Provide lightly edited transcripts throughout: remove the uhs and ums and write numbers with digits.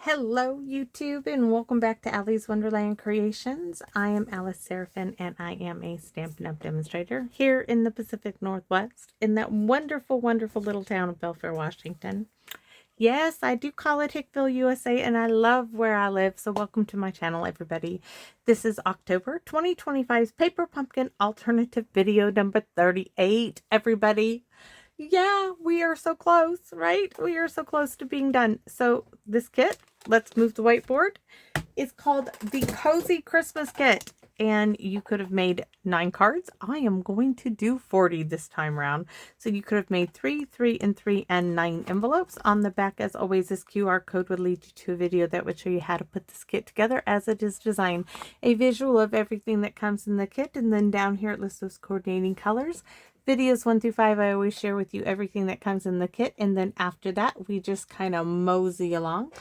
Hello YouTube and welcome back to Allie's Wonderland Creations. I am Alice Seraphin and I am a Stampin' Up! Demonstrator here in the Pacific Northwest in that wonderful, wonderful little town of Belfair, Washington. Yes, I do call it Hickville, USA, and I love where I live, so welcome to my channel, everybody. This is October 2025's Paper Pumpkin Alternative video number 38, everybody. Yeah, we are so close, right? We are so close to being done. So this kit, let's move the whiteboard, is called the Cozy Christmas Kit. And you could have made 9 cards. I am going to do 40 this time around. So you could have made 3, 3, and 3, and 9 envelopes. On the back, as always, this QR code would lead you to a video that would show you how to put this kit together as it is designed. A visual of everything that comes in the kit. And then down here it lists those coordinating colors. Videos 1 through 5, I always share with you everything that comes in the kit. And then after that, we just kind of mosey along.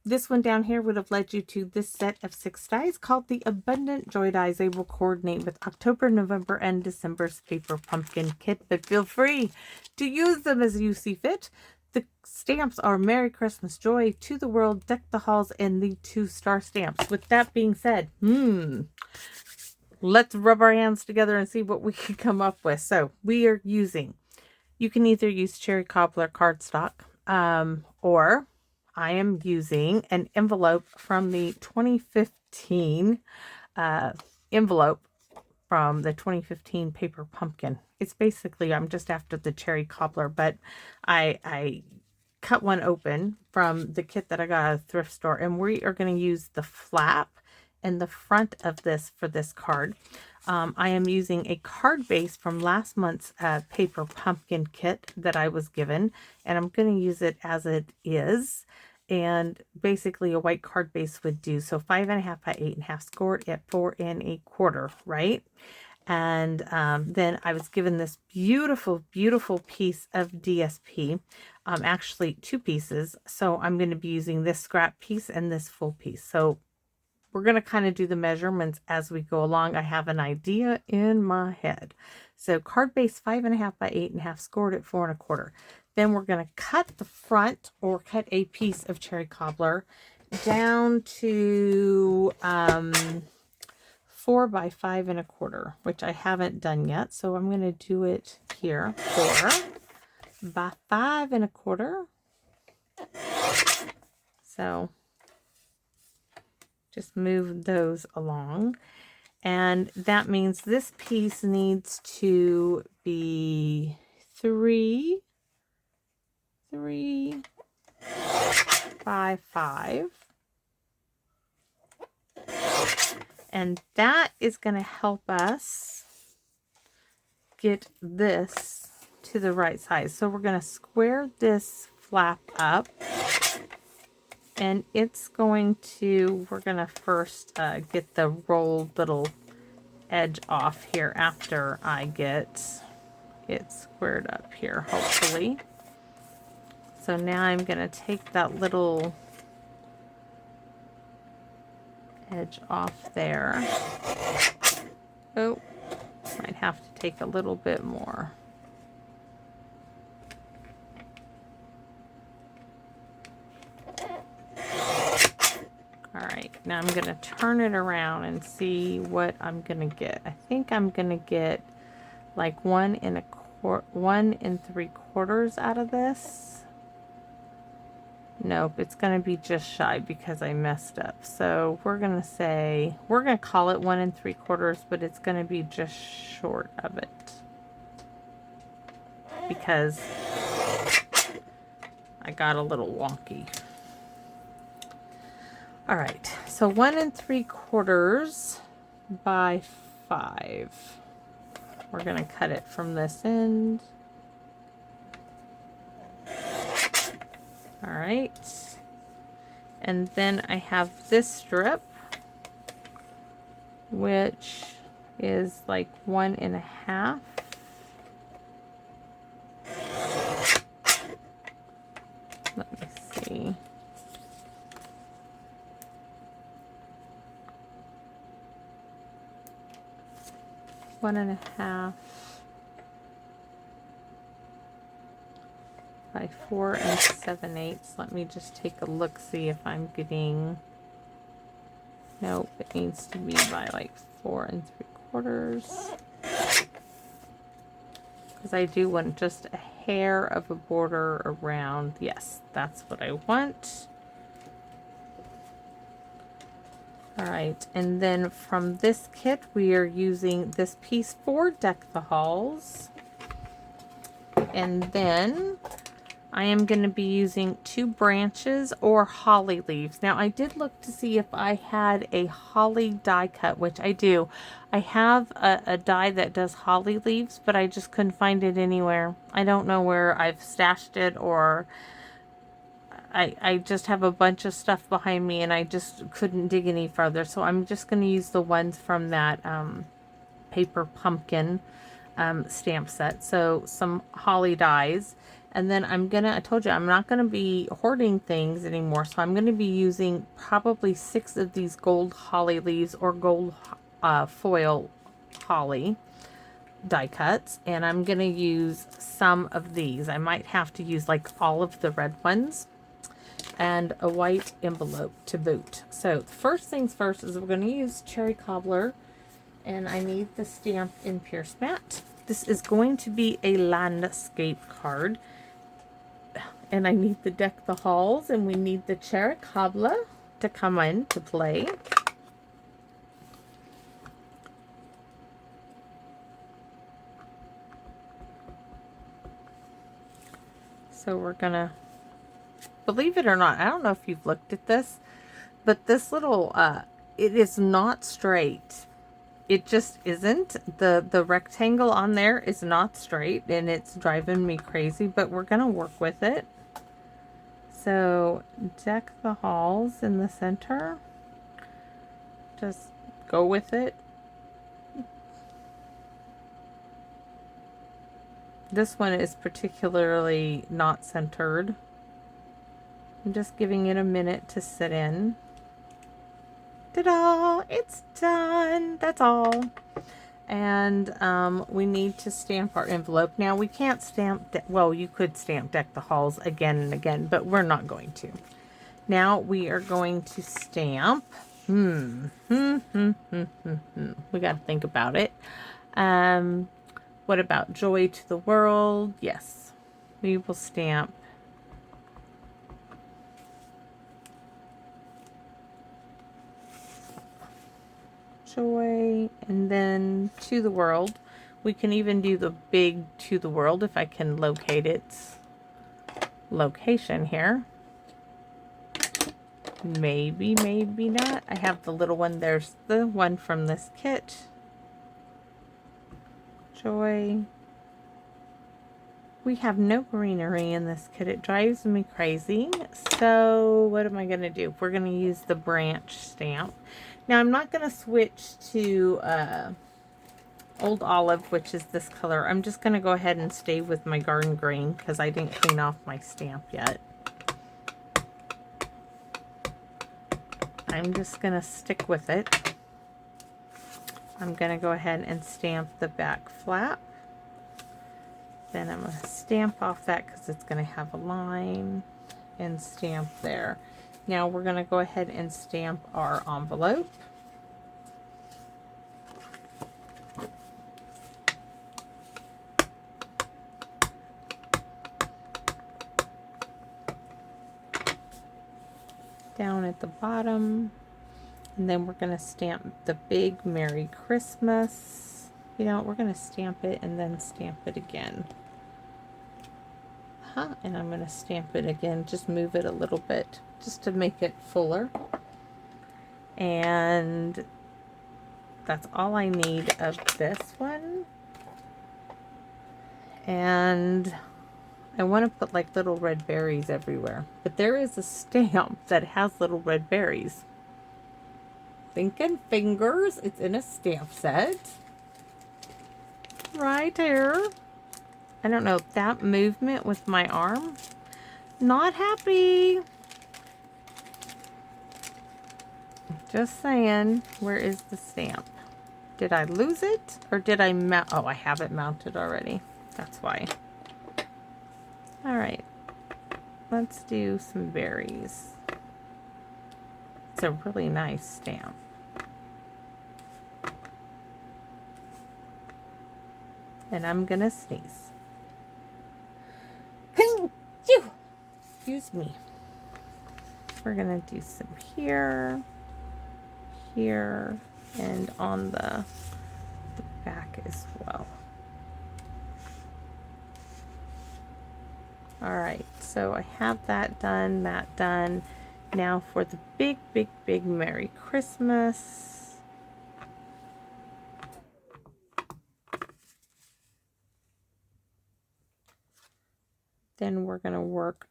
This one down here would have led you to this set of 6 dies called the Abundant Joy Dies. They will coordinate with October, November, and December's Paper Pumpkin Kit, but feel free to use them as you see fit. The stamps are Merry Christmas, Joy to the World, Deck the Halls, and the 2-star stamps. With that being said, let's rub our hands together and see what we can come up with. So we are using, you can either use cherry cobbler cardstock, or I am using an envelope from the 2015 envelope from the 2015 Paper Pumpkin. It's basically, I'm just after the cherry cobbler, but I cut one open from the kit that I got at a thrift store, and we are going to use the flap in the front of this for this card. I am using a card base from last month's Paper Pumpkin kit that I was given, and I'm going to use it as it is. And basically a white card base would do. So 5.5 by 8.5, scored at 4 1/4, right? And then I was given this beautiful, beautiful piece of DSP, actually 2 pieces. So I'm going to be using this scrap piece and this full piece. So we're going to kind of do the measurements as we go along. I have an idea in my head. So card base 5.5 by 8.5, scored at 4 1/4. Then we're going to cut the front, or cut a piece of cherry cobbler down to 4 by 5 1/4, which I haven't done yet. So I'm going to do it here. 4 by 5 1/4. So just move those along. And that means this piece needs to be 3 by 5. And that is going to help us get this to the right size. So we're going to square this flap up. And it's going to, we're going to first get the rolled little edge off here after I get it squared up here, hopefully. So now I'm going to take that little edge off there. Oh, might have to take a little bit more. Alright, now I'm going to turn it around and see what I'm going to get. I think I'm going to get like 1 3/4 out of this. Nope, it's going to be just shy because I messed up. So we're going to say, we're going to call it 1 3/4, but it's going to be just short of it. Because I got a little wonky. All right, so 1 3/4 by 5. We're going to cut it from this end. All right. And then I have this strip, which is like 1 1/2. Let me see. One and a half by by 4 7/8. Let me just take a look, see if I'm getting... Nope, it needs to be by like 4 3/4. Because I do want just a hair of a border around. Yes, that's what I want. All right, and then from this kit, we are using this piece for Deck the Halls. And then I am going to be using 2 branches or holly leaves. Now, I did look to see if I had a holly die cut, which I do. I have a die that does holly leaves, but I just couldn't find it anywhere. I don't know where I've stashed it, or I just have a bunch of stuff behind me and I just couldn't dig any further. So I'm just going to use the ones from that paper pumpkin stamp set. So some holly dies. And then I told you, I'm not going to be hoarding things anymore. So I'm going to be using probably 6 of these gold holly leaves or gold foil holly die cuts. And I'm going to use some of these. I might have to use like all of the red ones. And a white envelope to boot. So the first things first is we're going to use Cherry Cobbler. And I need the stamp in Pierce Matte. This is going to be a landscape card. And I need the Deck the Halls, and we need the Cherry Cobbler to come in to play. So we're gonna, believe it or not, I don't know if you've looked at this, but this little, it is not straight. It just isn't. The rectangle on there is not straight, and it's driving me crazy, but we're gonna work with it. So Deck the Halls in the center. Just go with it. This one is particularly not centered. I'm just giving it a minute to sit in. Ta-da! It's done. That's all. And we need to stamp our envelope. Now, we can't stamp... Well, you could stamp Deck the Halls again and again, but we're not going to. Now, we are going to stamp... We got to think about it. What about Joy to the World? Yes. We will stamp... Joy, and then To the World. We can even do the big To the World if I can locate its location here. Maybe, maybe not. I have the little one. There's the one from this kit. Joy. We have no greenery in this kit. It drives me crazy. So what am I going to do? We're going to use the branch stamp. Now, I'm not going to switch to Old Olive, which is this color. I'm just going to go ahead and stay with my garden green because I didn't clean off my stamp yet. I'm just going to stick with it. I'm going to go ahead and stamp the back flap. Then I'm going to stamp off that because it's going to have a line and stamp there. Now we're going to go ahead and stamp our envelope. Down at the bottom. And then we're going to stamp the big Merry Christmas. You know, we're going to stamp it and then stamp it again. And I'm going to stamp it again, just move it a little bit, just to make it fuller. And that's all I need of this one. And I want to put like little red berries everywhere. But there is a stamp that has little red berries. Thinking fingers, it's in a stamp set. Right here. I don't know, that movement with my arm, not happy. Just saying, where is the stamp? Did I lose it or did I mount? Oh, I have it mounted already. That's why. All right. let's do some berries. It's a really nice stamp. And I'm gonna sneeze. Excuse me. We're gonna do some here, here, and on the back as well. Alright, so I have that done, that done. Now for the big, big, big Merry Christmas. Then we're going to work.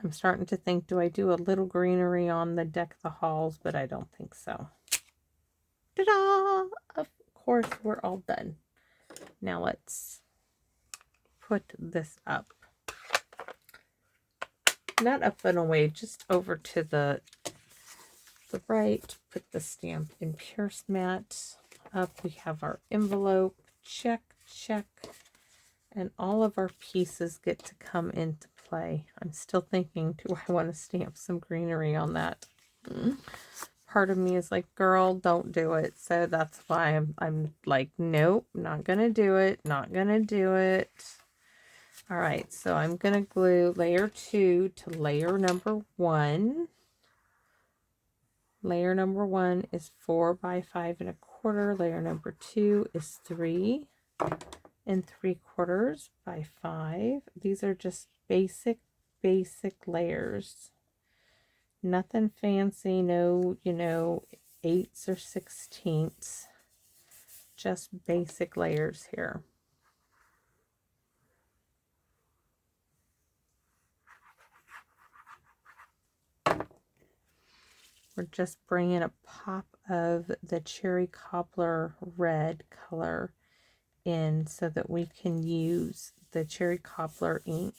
I'm starting to think, do I do a little greenery on the deck of the halls? But I don't think so. Ta-da! Of course, we're all done. Now let's put this up. Not up and away, just over to the right. Put the Stampin' Pierce mat up. We have our envelope. Check, check. And all of our pieces get to come into play. I'm still thinking, do I want to stamp some greenery on that? Part of me is like, girl, don't do it. So that's why I'm like, nope, not going to do it. Not going to do it. All right, so I'm going to glue layer 2 to layer number 1. Layer number 1 is 4 by 5 1/4. Layer number 2 is 3 3/4 by 5. These are just basic layers. Nothing fancy, no, 8s or 16ths. Just basic layers here. We're just bringing a pop of the cherry cobbler red color in so that we can use the cherry cobbler ink.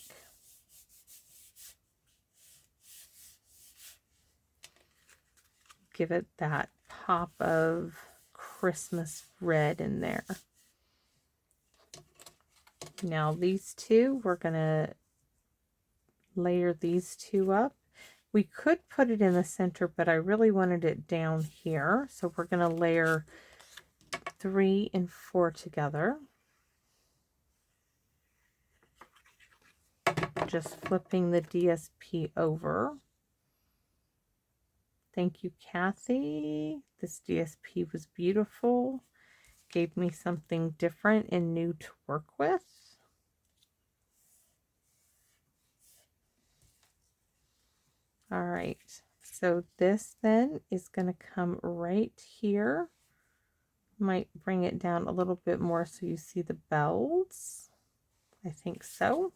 Give it that pop of Christmas red in there. Now these two, we're going to layer these two up. We could put it in the center, but I really wanted it down here. So we're going to layer 3 and 4 together. Just flipping the DSP over. Thank you, Cathy. This DSP was beautiful. Gave me something different and new to work with. All right, so this then is going to come right here. Might bring it down a little bit more so you see the bells. I think so.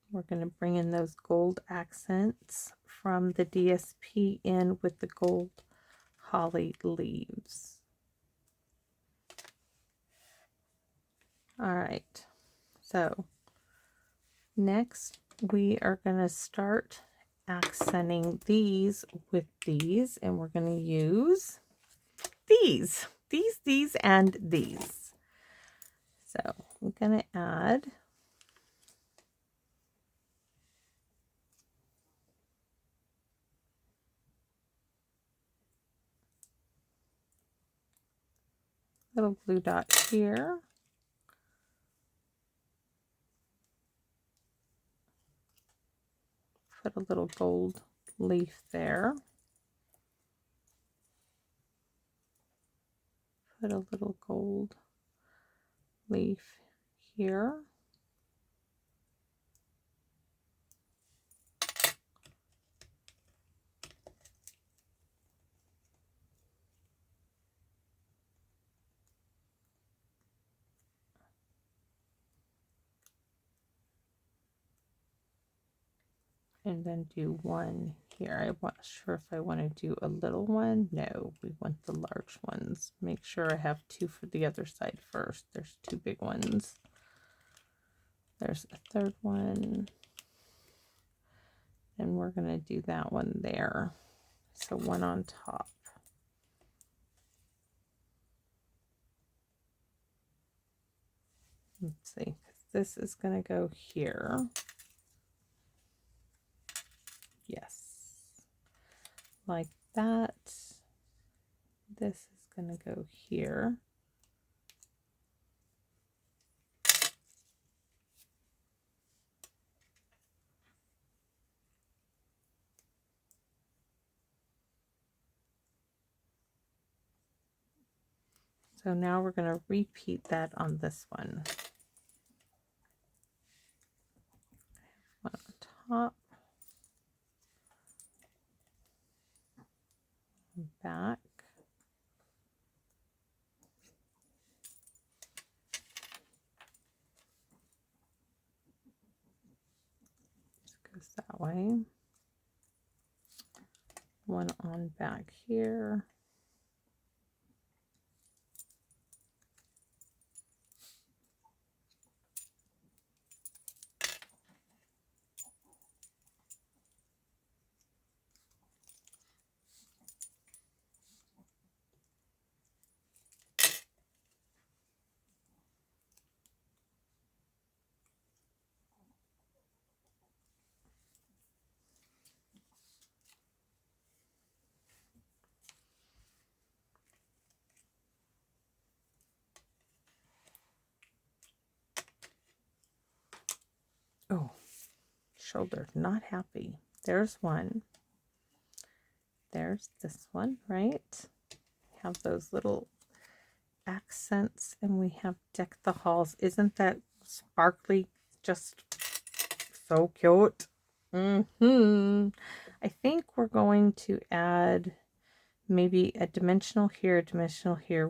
We're going to bring in those gold accents from the DSP in with the gold holly leaves. All right, so next we are going to start accenting these with these, and we're going to use these, and these. So I'm going to add little blue dot here. Put a little gold leaf there. Put a little gold leaf here. And then do one here. I'm not sure if I want to do a little one. No, we want the large ones. Make sure I have 2 for the other side first. There's 2 big ones. There's a third one. And we're going to do that one there. So one on top. Let's see, this is going to go here. Yes. Like that. This is going to go here. So now we're going to repeat that on this one. One on top. Back. Goes that way. One on back here. Oh, shoulder, not happy. There's one. There's this one, right? Have those little accents, and we have Deck the Halls. Isn't that sparkly? Just so cute. I think we're going to add maybe a dimensional here,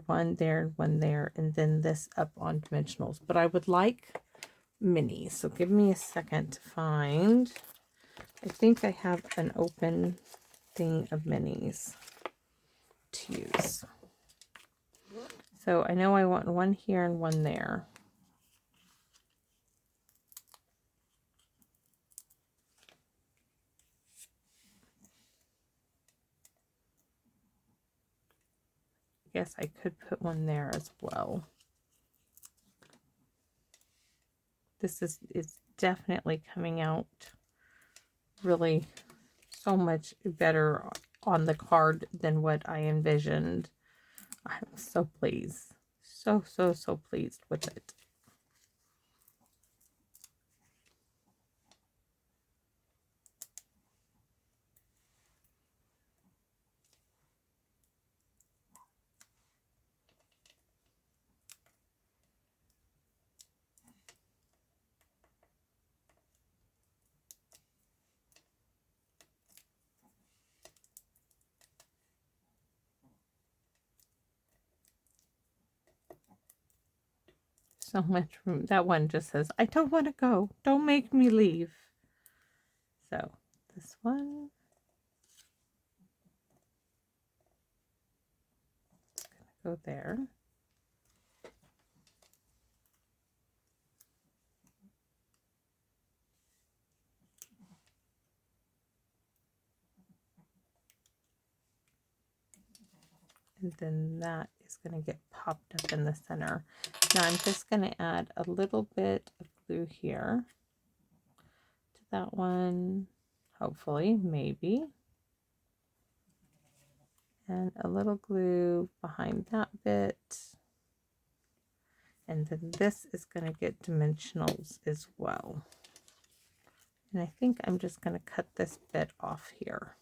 one there, and then this up on dimensionals. But I would like minis, so give me a second to find. I think I have an open thing of minis to use. So I know I want one here and one there. I guess I could put one there as well. This is definitely coming out really so much better on the card than what I envisioned. I'm so pleased. So pleased with it. So much room. That one just says, I don't want to go. Don't make me leave. So this one. It's going to go there. And then that is going to get popped up in the center. Now I'm just going to add a little bit of glue here to that one, hopefully, maybe. And a little glue behind that bit. And then this is going to get dimensionals as well. And I think I'm just going to cut this bit off here.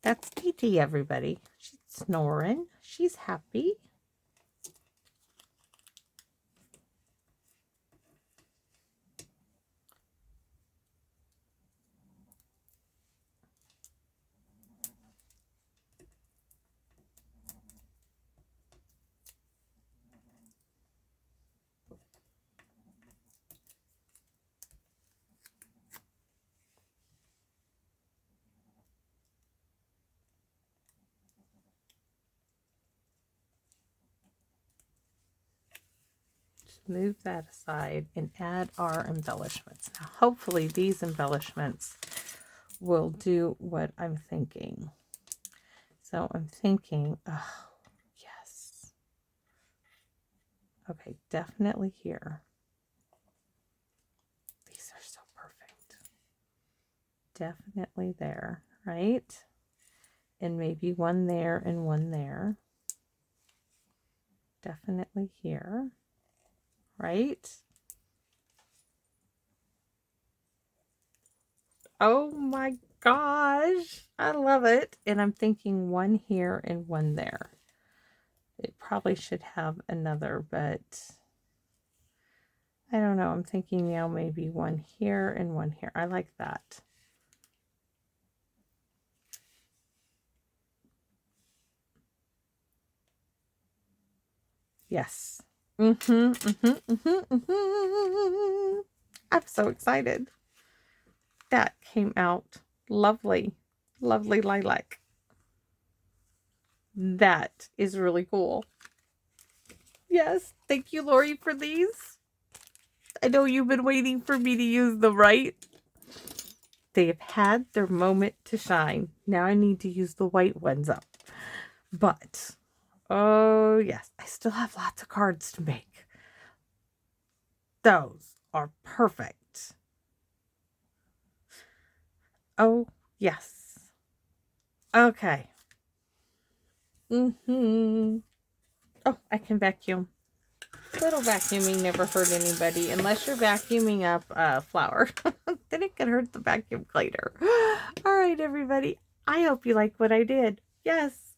That's TT, everybody. She's snoring. She's happy. move that aside and add our embellishments. Now, hopefully these embellishments will do what I'm thinking. So I'm thinking, oh, yes. Okay, definitely here. These are so perfect. Definitely there, right? And maybe one there and one there. Definitely here, right? Oh my gosh, I love it. And I'm thinking one here and one there. It probably should have another, but I don't know. I'm thinking now maybe one here and one here. I like that. Yes. I'm so excited. That came out lovely. Lovely lilac. That is really cool. Yes. Thank you, Lori, for these. I know you've been waiting for me to use them, right? They have had their moment to shine. Now I need to use the white ones up. But, oh yes, I still have lots of cards to make. Those are perfect. Oh, yes. Okay. Oh, I can vacuum. Little vacuuming never hurt anybody unless you're vacuuming up flour. Then it can hurt the vacuum cleaner. All right, everybody. I hope you like what I did. Yes.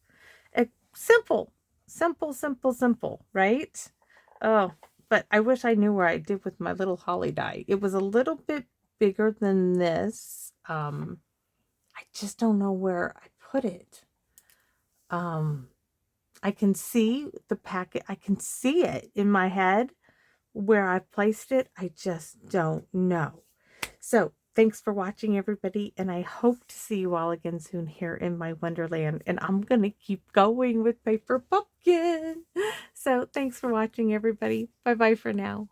Simple. Simple, simple, simple, right? Oh, but I wish I knew where I did with my little holly die. It was a little bit bigger than this. I just don't know where I put it. I can see the packet. I can see it in my head where I placed it. I just don't know. So thanks for watching, everybody. And I hope to see you all again soon here in my Wonderland. And I'm going to keep going with Paper Pumpkin. So thanks for watching, everybody. Bye-bye for now.